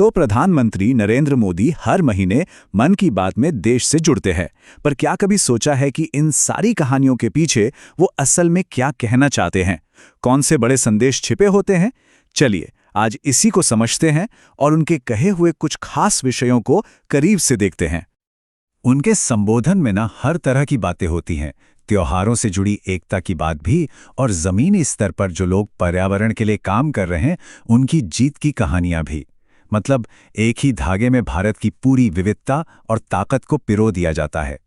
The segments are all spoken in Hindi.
तो प्रधानमंत्री नरेंद्र मोदी हर महीने मन की बात में देश से जुड़ते हैं, पर क्या कभी सोचा है कि इन सारी कहानियों के पीछे वो असल में क्या कहना चाहते हैं? कौन से बड़े संदेश छिपे होते हैं? चलिए आज इसी को समझते हैं और उनके कहे हुए कुछ खास विषयों को करीब से देखते हैं। उनके संबोधन में ना हर तरह की बातें होती हैं, त्योहारों से जुड़ी एकता की बात भी, और जमीनी स्तर पर जो लोग पर्यावरण के लिए काम कर रहे हैं उनकी जीत की कहानियां भी। मतलब एक ही धागे में भारत की पूरी विविधता और ताकत को पिरो दिया जाता है।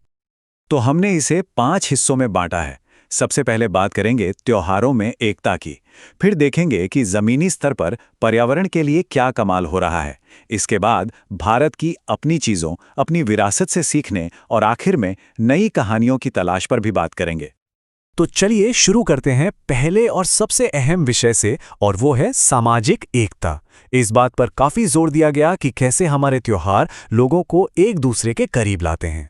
तो हमने इसे 5 हिस्सों में बांटा है। सबसे पहले बात करेंगे त्योहारों में एकता की, फिर देखेंगे कि जमीनी स्तर पर पर्यावरण के लिए क्या कमाल हो रहा है, इसके बाद भारत की अपनी चीजों, अपनी विरासत से सीखने, और आखिर में नई कहानियों की तलाश पर भी बात करेंगे। तो चलिए शुरू करते हैं पहले और सबसे अहम विषय से, और वो है सामाजिक एकता। इस बात पर काफी जोर दिया गया कि कैसे हमारे त्योहार लोगों को एक दूसरे के करीब लाते हैं।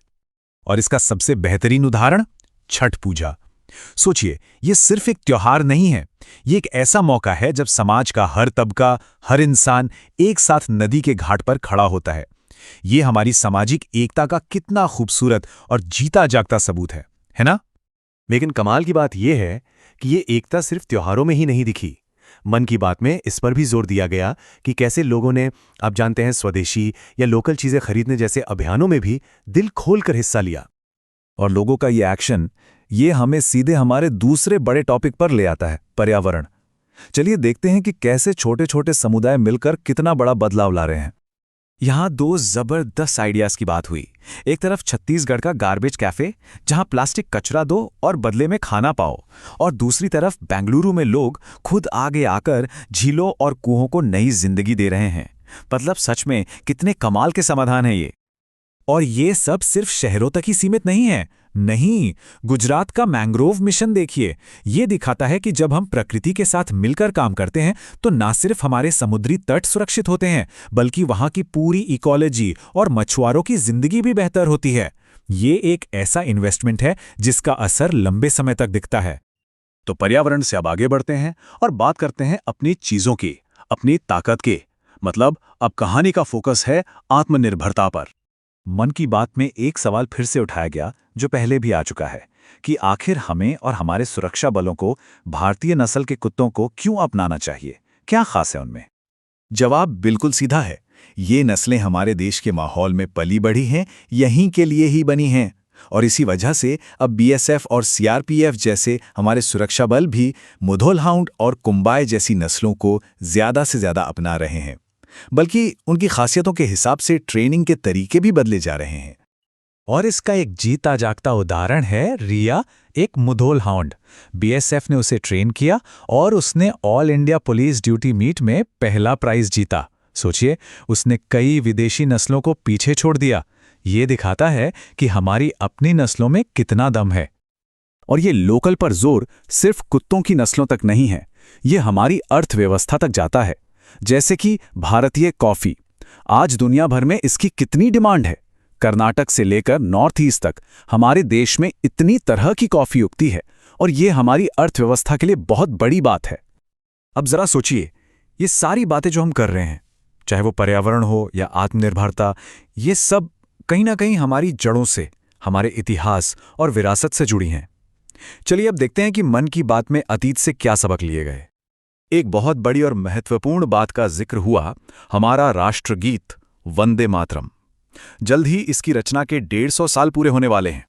और इसका सबसे बेहतरीन उदाहरण छठ पूजा। सोचिए, ये सिर्फ एक त्योहार नहीं है, ये एक ऐसा मौका है जब समाज का हर तबका, हर इंसान एक साथ नदी के घाट पर खड़ा होता है। ये हमारी सामाजिक एकता का कितना खूबसूरत और जीता जागता सबूत है ना? लेकिन कमाल की बात यह है कि ये एकता सिर्फ त्योहारों में ही नहीं दिखी। मन की बात में इस पर भी जोर दिया गया कि कैसे लोगों ने, आप जानते हैं, स्वदेशी या लोकल चीजें खरीदने जैसे अभियानों में भी दिल खोलकर हिस्सा लिया। और लोगों का ये एक्शन, ये हमें सीधे हमारे दूसरे बड़े टॉपिक पर ले आता है, पर्यावरण। चलिए देखते हैं कि कैसे छोटे छोटे समुदाय मिलकर कितना बड़ा बदलाव ला रहे हैं। यहाँ 2 जबरदस्त आइडियाज की बात हुई। एक तरफ छत्तीसगढ़ का गार्बेज कैफे, जहाँ प्लास्टिक कचरा दो और बदले में खाना पाओ, और दूसरी तरफ बेंगलुरु में लोग खुद आगे आकर झीलों और कुओं को नई जिंदगी दे रहे हैं। मतलब सच में कितने कमाल के समाधान हैं ये। और ये सब सिर्फ शहरों तक ही सीमित नहीं है। नहीं, गुजरात का मैंग्रोव मिशन देखिए। ये दिखाता है कि जब हम प्रकृति के साथ मिलकर काम करते हैं तो न सिर्फ हमारे समुद्री तट सुरक्षित होते हैं, बल्कि वहां की पूरी इकोलॉजी और मछुआरों की जिंदगी भी बेहतर होती है। ये एक ऐसा इन्वेस्टमेंट है जिसका असर लंबे समय तक दिखता है। तो पर्यावरण से अब आगे बढ़ते हैं और बात करते हैं अपनी चीजों की, अपनी ताकत की। मतलब अब कहानी का फोकस है आत्मनिर्भरता पर। मन की बात में एक सवाल फिर से उठाया गया जो पहले भी आ चुका है, कि आखिर हमें और हमारे सुरक्षा बलों को भारतीय नस्ल के कुत्तों को क्यों अपनाना चाहिए? क्या खास है उनमें? जवाब बिल्कुल सीधा है। ये नस्लें हमारे देश के माहौल में पली बढ़ी हैं, यहीं के लिए ही बनी हैं। और इसी वजह से अब बीएसएफ और सीआरपीएफ जैसे हमारे सुरक्षा बल भी मुधोल हाउंड और कुंबाय जैसी नस्लों को ज्यादा से ज्यादा अपना रहे हैं, बल्कि उनकी खासियतों के हिसाब से ट्रेनिंग के तरीके भी बदले जा रहे हैं। और इसका एक जीता जागता उदाहरण है रिया, एक मुधोल हाउंड। बीएसएफ ने उसे ट्रेन किया और उसने all India police duty meet में पहला प्राइज जीता। सोचिए, उसने कई विदेशी नस्लों को पीछे छोड़ दिया। ये दिखाता है कि हमारी अपनी नस्लों में कितना दम है। और ये लोकल पर जोर सिर्फ कुत्तों की नस्लों तक नहीं है, ये हमारी अर्थव्यवस्था तक जाता है। जैसे कि भारतीय कॉफी, आज दुनिया भर में इसकी कितनी डिमांड है। कर्नाटक से लेकर नॉर्थ ईस्ट तक हमारे देश में इतनी तरह की कॉफी उगती है, और ये हमारी अर्थव्यवस्था के लिए बहुत बड़ी बात है। अब जरा सोचिए, ये सारी बातें जो हम कर रहे हैं, चाहे वो पर्यावरण हो या आत्मनिर्भरता, ये सब कहीं ना कहीं हमारी जड़ों से, हमारे इतिहास और विरासत से जुड़ी हैं। चलिए अब देखते हैं कि मन की बात में अतीत से क्या सबक लिए गए। एक बहुत बड़ी और महत्वपूर्ण बात का जिक्र हुआ, हमारा राष्ट्रगीत वंदे मातरम। जल्द ही इसकी रचना के 150 साल पूरे होने वाले हैं।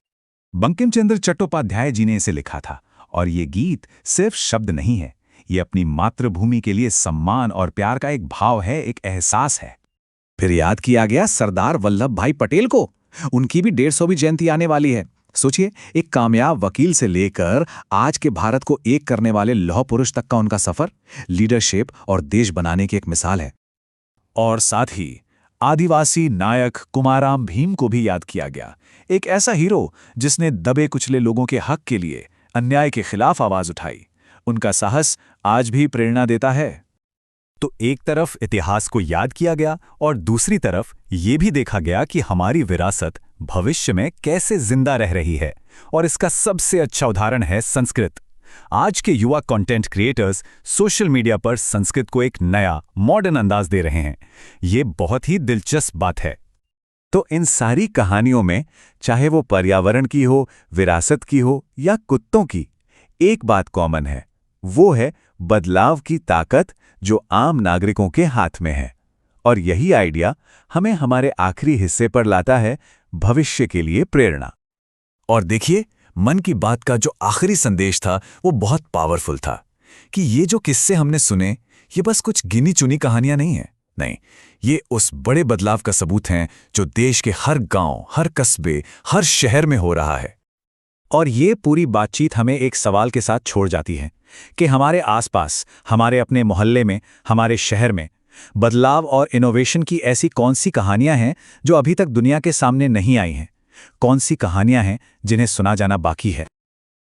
बंकिम चंद्र चट्टोपाध्याय जी ने इसे लिखा था, और ये गीत सिर्फ शब्द नहीं है, ये अपनी मातृभूमि के लिए सम्मान और प्यार का एक भाव है, एक एहसास है। फिर याद किया गया सरदार वल्लभ भाई पटेल को, उनकी भी 150वीं जयंती आने वाली है। सोचिए, एक कामयाब वकील से लेकर आज के भारत को एक करने वाले लौह पुरुष तक का उनका सफर लीडरशिप और देश बनाने की एक मिसाल है। और साथ ही आदिवासी नायक कुमाराम भीम को भी याद किया गया, एक ऐसा हीरो जिसने दबे कुचले लोगों के हक के लिए, अन्याय के खिलाफ आवाज उठाई। उनका साहस आज भी प्रेरणा देता है। तो एक तरफ इतिहास को याद किया गया और दूसरी तरफ ये भी देखा गया कि हमारी विरासत भविष्य में कैसे जिंदा रह रही है। और इसका सबसे अच्छा उदाहरण है संस्कृत। आज के युवा कंटेंट क्रिएटर्स सोशल मीडिया पर संस्कृत को एक नया मॉडर्न अंदाज दे रहे हैं। ये बहुत ही दिलचस्प बात है। तो इन सारी कहानियों में, चाहे वो पर्यावरण की हो, विरासत की हो या कुत्तों की, एक बात कॉमन है। वो है बदलाव की ताकत जो आम नागरिकों के हाथ में है। और यही आइडिया हमें हमारे आखिरी हिस्से पर लाता है, भविष्य के लिए प्रेरणा। और देखिए, मन की बात का जो आखिरी संदेश था वो बहुत पावरफुल था कि ये जो किस्से हमने सुने, ये बस कुछ गिनी चुनी कहानियां नहीं हैं। नहीं, ये उस बड़े बदलाव का सबूत हैं जो देश के हर गांव, हर कस्बे, हर शहर में हो रहा है। और ये पूरी बातचीत हमें एक सवाल के साथ छोड़ जाती है कि हमारे आसपास, हमारे अपने मोहल्ले में, हमारे शहर में बदलाव और इनोवेशन की ऐसी कौन सी कहानियां हैं जो अभी तक दुनिया के सामने नहीं आई हैं? कौन सी कहानियां हैं जिन्हें सुना जाना बाकी है?